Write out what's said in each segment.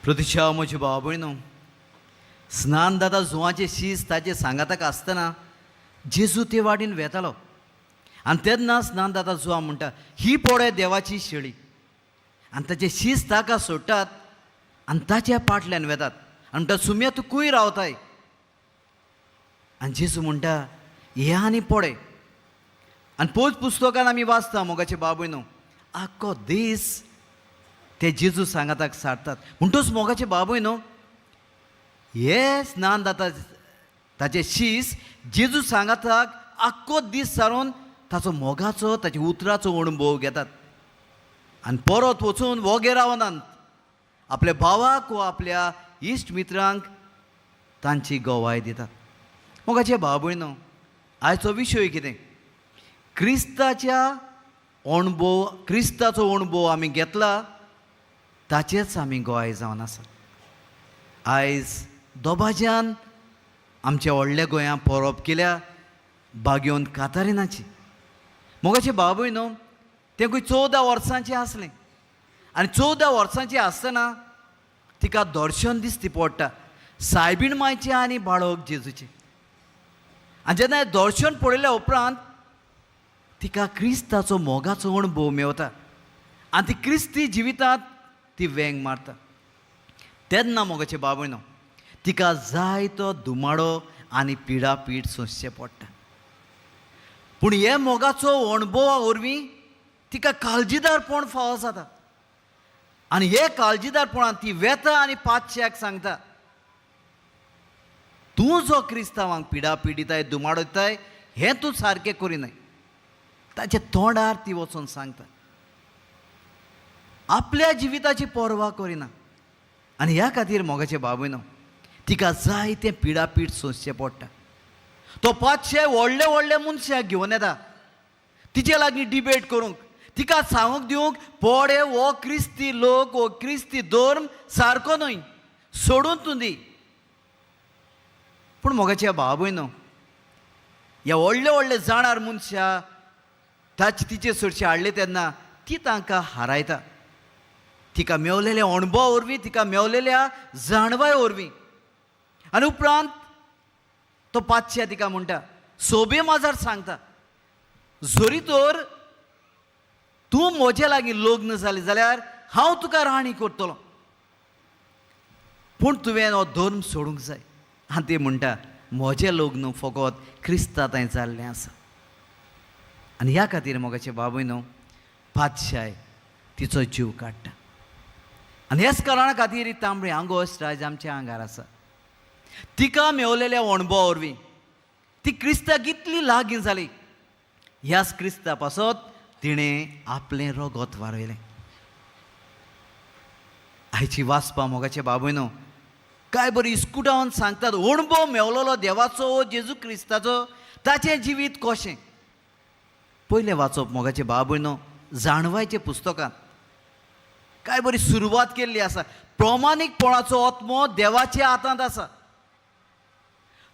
प्रतीक्षा म्हजी भाव भयणो, स्नान जाता जुवांचे शीस ताचे सांगाताक आसतना जेजू ते वाटेन वेतालो आनी तेन्ना स्नान जाता जुवा म्हणटा ही पळय देवाची शेळी आनी ताचे शीस ताका सोडटात आनी ताच्या पाटल्यान वेतात आनी म्हणटा सुम्या तूं खूंय रावताय. आनी जेजू म्हणटा हे आनी पळय. आनी पोच पुस्तकान आमी वाचता मोगाचे भाव भयणो, आख्खो दीस ते जेजू सांगाताक सारतात. म्हणटच मोगाचे भाव भयणो, हे स्नान जाता ताचे शीस जेजू सांगाताक आख्खो दीस सारून ताचो मोगाचो ताच्या उतराचो अणभव घेतात आनी परत वचून वोगे रावनात आपल्या भावाक वा आपल्या इश्ट मित्रांक तांची गोवाय दितात. मोगाचे भाव भयणो, आयचो विशय कितें? क्रिस्ताचो अणभव आमी घेतला ताचेच आमी गोंय जावन आसा. आयज दोबाज्यान आमच्या व्हडल्या गोंयांत परब केल्या बागेवन कातारिनाची. मोगाचे भाव भयणो, तें खंय 14 वर्सांचें आसलें आनी 14 वर्सांचें आसतना तिका दर्शन दिसती पडटा सायबीण मांयचें आनी बाळक जेजूचें. आनी जेन्ना हें दर्शन पळयल्या उपरांत तिका क्रिस्ताचो मोगाचो अणभव मेवता आनी ती क्रिस्ती जिवितांत ती वेंग मारता. तेन्ना मोगाचे भाव भयणो, तिका जायतो दुमाडो आनी पिडापीड सोंसचें पडटा. पूण हे मोगाचो अणभवा वरवीं तिका काळजीदारपण फावो जाता आनी हे काळजीदारपणान ती वेता आनी पांचश्याक सांगता, तूं जो क्रिस्तांवांक पिडापीड दिताय दुमाडो दिताय हें तूं सारकें करिनाय. ताच्या तोंडार ती वचून सांगता, आपल्या जिविताची पर्वा करिना. आनी ह्या खातीर मोगाचे भाव भयणो, तिका जायतें पिडापीड सोंसचें पडटा. तो 500 व्हडले व्हडले मनशाक घेवन येता तिचे लागीं डिबेट करूंक, तिका सांगूंक दिवंक पडे हो क्रिस्ती लोक हो क्रिस्ती धर्म सारको न्हय, सोडून तूं दी. पूण मोगाचे भाव भयणो, ह्या व्हडले व्हडले जाणार मनशां तिचे चडशे हाडले तेन्ना ती तांकां हारायता. तिका मेवलेल्या अणभवा वरवीं, तिका मेवलेल्या जाणवाय वरवीं. आनी उपरांत तो 500 तिका म्हणटा, सोबे माजार सांगता, जरी तर तूं म्हजे लागीं लग्न जालें जाल्यार हांव तुका राणी करतलो, पूण तुवें हो धर्म सोडूंक जाय. आनी ते म्हणटा म्हजें लग्न फकत क्रिस्तांत जाल्लें आसा. आनी ह्या खातीर मोगाचे भाव भयणो, 500 तिचो जीव काडटा. आनी हेच कारणा खातीर ही तांबडी आंगोश्ट आयज आमच्या आंगार आसा. तिका मेवलेल्या अणभवा वरवीं ती क्रिस्ताक इतली लागीं जाली, ह्याच क्रिस्ता पासत तिणें आपलें रगत वारयलें. आयची वाचपा मोगाचे भाव भयणो, काय बरी इस्कुटावन सांगतात अणभव मेवलोलो देवाचो जेजू क्रिस्ताचो, ताचें जिवीत कशें. पयलें वाचप मोगाचे भाव भयणो जाणवायच्या पुस्तकांत काय बरी सुरवात केल्ली आसा. प्रमाणीकपणाचो आत्मो देवाच्या हातांत आसा.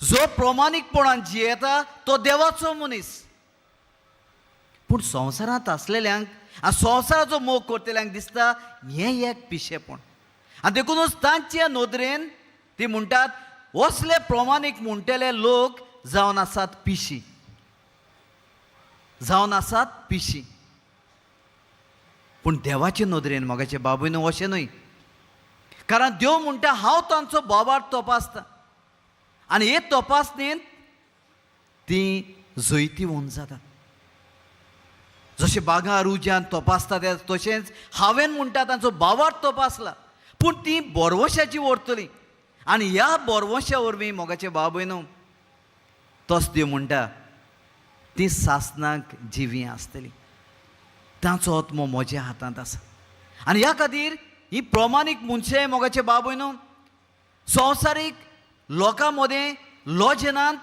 जो प्रमाणीकपणान जियेता तो देवाचो मनीस. पूण संवसारांत आसलेल्यांक आनी संवसाराचो मोग करतल्यांक दिसता हें एक पिशेपण. आनी देखूनच तांचे नदरेन ती म्हणटात असले प्रमाणीक म्हणटले लोक जावन आसात पिशी, जावन आसात पिशी. पूण देवाचे नदरेन मोगाचे भाव भयणो अशें न्हय. कारण देव म्हणटा हांव तांचो बोबाट तपासता आनी हे तपासणेंत ती जैती वोन जाता. जशें बागां रुजान तपासता तशेंच हांवें म्हणटा तांचो बावाट तपासला. पूण ती बोरवशाची व्हरतली आनी ह्या बोरवशा वरवीं मोगाचे भाव भयणो तोच देव म्हणटा ती सासनाक जिवी आसतली. तांचो आत्मो म्हज्या हातांत आसा. आनी ह्या खातीर ही प्रमाणीक मनशां मोगाचे भाव भयणो संवसारीक लोकां मदें लॉजनांत.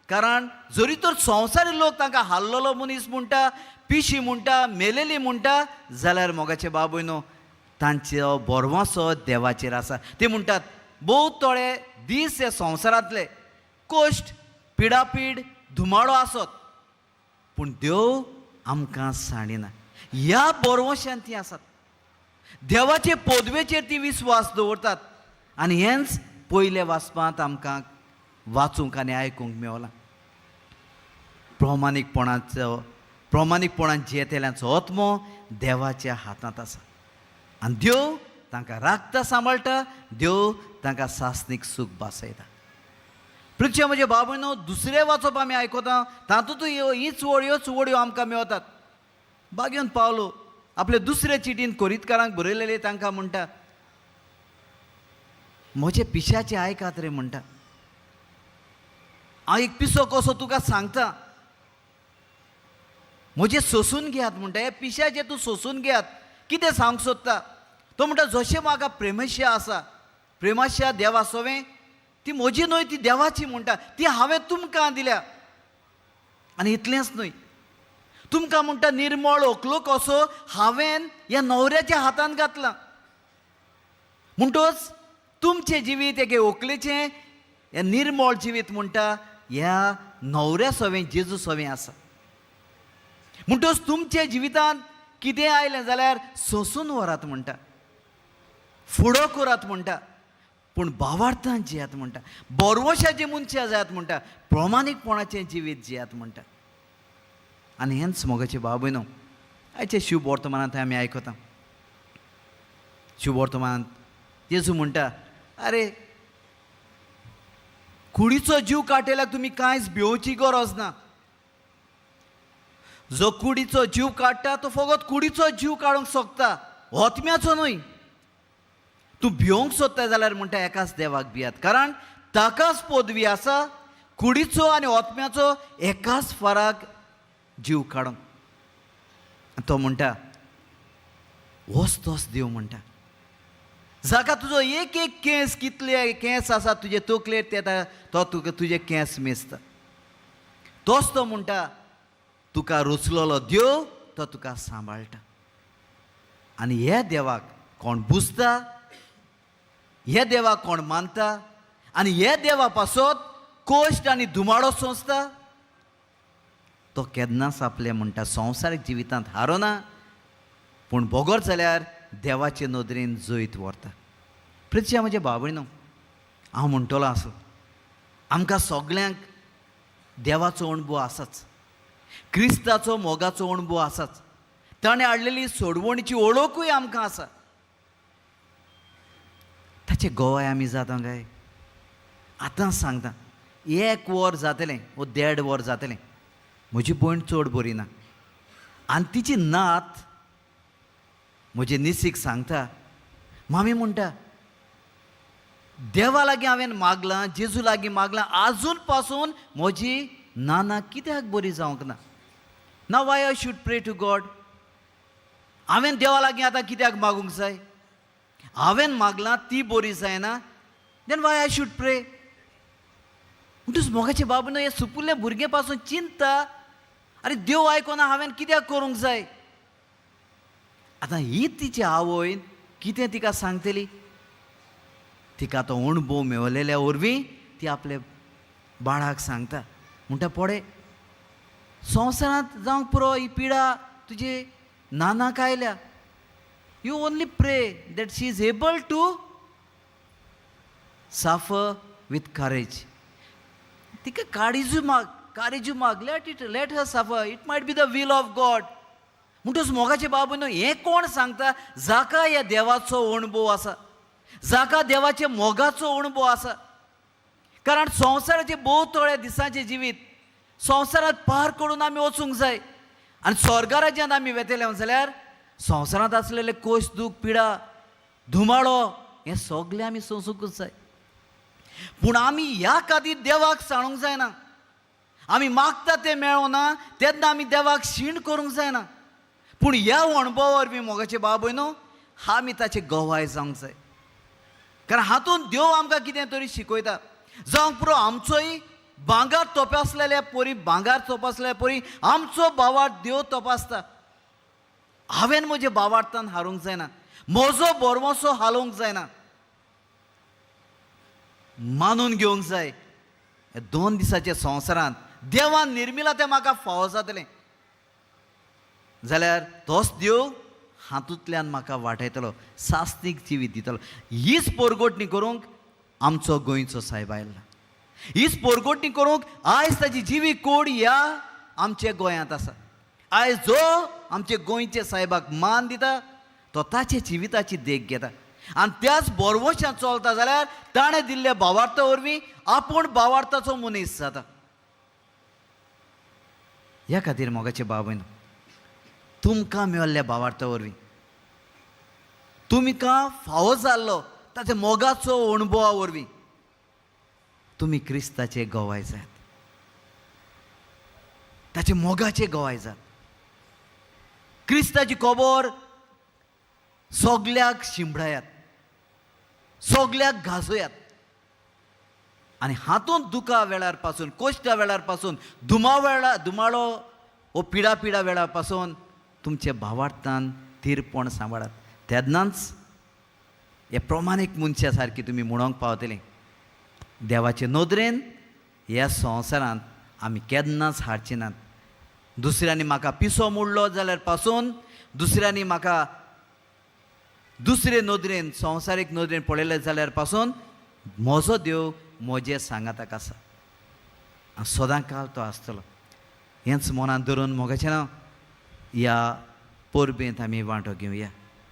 कारण जरी तर संवसारी लोक तांकां हाल्लोलो मनीस म्हणटा, पिशी म्हणटा, मेलेली म्हणटा, जाल्यार मोगाचे भाव भयणो तांचो बोरवासो देवाचेर आसा. ते म्हणटात भोव थोडे दीस हे संवसारांतले कश्ट पिडापीड धुमाडो आसत पूण देव आमकां साणिना. ह्या बोरवश्यान ती आसात. देवाचे पदवेचेर ती विस्वास दवरतात आनी हेंच पयले वाचपांत आमकां वाचूंक आनी आयकूंक मेवलां. प्रमाणीकपणान जियेतेल्यांचो आत्मो देवाच्या हातांत आसा आनी देव तांकां राखता, सांबाळटा. देव तांकां सासणीक सूख बासयता. प्रिय म्हजे बाब भयणो, दुसरें वाचप आमी आयकता, तातूंत ह्योच वळ्यो आमकां मेवतात. बागेवन पावलो आपले दुसरे चिटीन कोरीतकारांक बरयलेले तांकां म्हणटा, म्हजे पिश्याचे आयकात रे म्हणटा. हांव एक पिसो कसो तुका सांगता, म्हजे सोसून घेयात म्हणटा. हे पिश्याचे तूं सोसून घेयात. कितें सांगूंक सोदता तो म्हणटा, जशें म्हाका प्रेमशा आसा, प्रेमाशा देवा सोवें, ती म्हजी न्हय, ती देवाची म्हणटा. ती हांवें तुमकां दिल्या. आनी इतलेंच न्हय, तुमकां म्हणटा निर्मळ व्हंकलो कसो हांवें ह्या न्हवऱ्याच्या हातांत घातला. म्हणटच तुमचें जिवीत एके व्हंकलेचें हें निर्मळ जिवीत म्हणटा ह्या न्हवऱ्या सोवें, जेजू सोवें आसा. म्हणटच तुमच्या जिवितांत कितें आयलें जाल्यार सोंसून व्हरात म्हणटा, फुडो करात म्हणटा, पूण भावार्थान जियात म्हणटा, बोरवशाचें मनशां जायात म्हणटा, प्रमाणीकपणाचें जिवीत जियात म्हणटा. आनी हेंच मोगाचें भाव भयणो, आयचे शुभ वर्तमानांत आमी आयकता. शुभ वर्तमानांत जेजू म्हणटा, अरे कुडीचो जीव काटेल्याक तुमी कांयच भिवची गरज ना. जो कुडीचो जीव काडटा तो फकत कुडीचो जीव काडूंक सोदता, ओतम्याचो न्हय. तूं भिवंक सोदता जाल्यार म्हणटा एकाच देवाक भियात, कारण ताकाच पदवी आसा कुडीचो आनी ओतम्याचो एकाच फराक जीव काडूंक. तो म्हणटा होच तोच देव म्हणटा, जाका तुजो एक एक केंस, कितले केंस आसा तुजे तकलेर तेता तो तुका तुजे केंस मेजता. तोच तो म्हणटा तुका रुचलेलो देव तो तुका सांबाळटा. आनी हे देवाक कोण बुजता, हे देवाक कोण मानता आनी हे देवा पासत कोश्ट आनी धुमाडो सोंसता, तो केन्नाच आपले म्हणटा संवसारीक जिवितांत हारोना, पूण बोगोर जाल्यार देवाचे नदरेन जैत व्हरता. प्रिय म्हजे भाव भयणो, हांव म्हणटलो आसूं, आमकां सगळ्यांक देवाचो अणभव आसाच, क्रिस्ताचो मोगाचो अणभव आसाच, ताणें हाडलेली सोडवणीची ओळखूय आमकां आसा. ताचें गोवाय आमी जाता काय? आतां सांगता, 1 वर जातलें वो 1.5 वर जातलें, म्हजी भयण चड बरी ना आनी तिची नात म्हजे निसीक सांगता, मामी म्हणटा देवा लागीं हांवें मागलां, जेजू लागीं मागलां, आजून पासून म्हजी नाना कित्याक बरी जावंक ना. नाव वाय आय शूड प्रे टू गॉड. हांवें देवा लागीं आतां कित्याक मागूंक जाय? हांवें मागलां ती बरी जायना, देन वाय आय शूड प्रे. म्हणटच मोगाचे बाब न्हय, हे सुपुल्ले भुरगे पासून चिंता, अरे देव आयकोना हांवें कित्याक करूंक जाय. आतां ही तिची आवयन कितें तिका सांगतली? तिका तो अणभव मेवलेल्या वरवीं ती आपल्या बाळाक सांगता, म्हणटा पळय संवसारांत जावंक पुरो ही पिडा तुजे नानाक आयल्या, you only pray that she is able to suffer with courage. तिका काळीजू माग, let her suffer, it might be the will of God. म्हणटच मोगाचे बाब न्हू, हें कोण सांगता? जाका ह्या देवाचो अणभव आसा, जाका देवाचे मोगाचो अणभव आसा. कारण संवसाराचे थोड्या दिसांचे जिवीत संवसारांत पार करून आमी वचूंक जाय. आनी स्वर्गा राज्यांत आमी वेतेले जाल्यार संवसारांत आसलेले कोश, दूख, पिडा, धुमाळो हें सगळें आमी सोंसूंकूच जाय. पूण आमी ह्या खातीर देवाक सांडूंक जायना. आमी मागता तें मेळोना तेन्ना आमी देवाक शीण करूंक जायना. पूण ह्या अणभवा वरवीं मोगाचे बाब भयणो आमी ताचे गवाय जावंक जाय. कारण हातूंत देव आमकां कितें तरी शिकयता. जावंक पुरो आमचोय भांगार तपासलेल्या परी आमचो भावार्थ देव तपासता. हांवें म्हजे भावार्थान हारूंक जायना, म्हजो बोरवोसो हालोवंक जायना, मानून घेवंक जाय. 2 दिसाच्या संवसारांत देवान निर्मिला तें म्हाका फावो जातलें जाल्यार तोच देव हातूंतल्यान म्हाका वाटयतलो, सास्तीक जिवीत दितलो. हीच पोरगोटणी करूंक आमचो गोंयचो साहेब आयला. हीच पोरगोटणी करूंक आयज ताची जिवी कोड ह्या आमच्या गोंयांत आसा. आयज जो आमचे गोंयचे साहेबाक मान दिता तो ताचे जिविताची देख घेता. आनी त्याच बरवशान चलता जाल्यार ताणें दिल्ल्या भावार्था वरवीं आपूण भावार्थाचो मनीस जाता. ह्या खातीर मोगाचे भाव भयणो, तुमकां मेळिल्ल्या भावार्था वरवीं तुमकां फावो जाल्लो ताच्या मोगाचो अणभवा वरवीं तुमी क्रिस्ताचे गोवाय जात, ताचे मोगाचे गोवाय जात. क्रिस्ताची खबर सगल्याक शिंपडायात, सगल्याक घासूयात. आनी हातूंत दुखा वेळार पासून, कोश्टा वेळार पासून, दुमाळो वो पिडा वेळार पासून तुमचे भावार्थान थीरपण सांबाळात. तेन्नाच हे प्रमाणीक मनशा सारकी तुमी म्हणोंक पावतलीं. देवाचे नदरेन ह्या संवसारांत आमी केन्नाच हारचे नात. दुसऱ्यांनी म्हाका पिसो मोडलो जाल्यार पासून, दुसऱ्यांनी म्हाका दुसरे नदरेन, संवसारीक नदरेन पळयले जाल्यार पासून म्हजो देव म्हजे सांगाताक आसा. सदां काळ तो आसतलो. हेंच मनांत धरून मोगाचें नांव ह्या परबेंत आमी वांटो घेवया.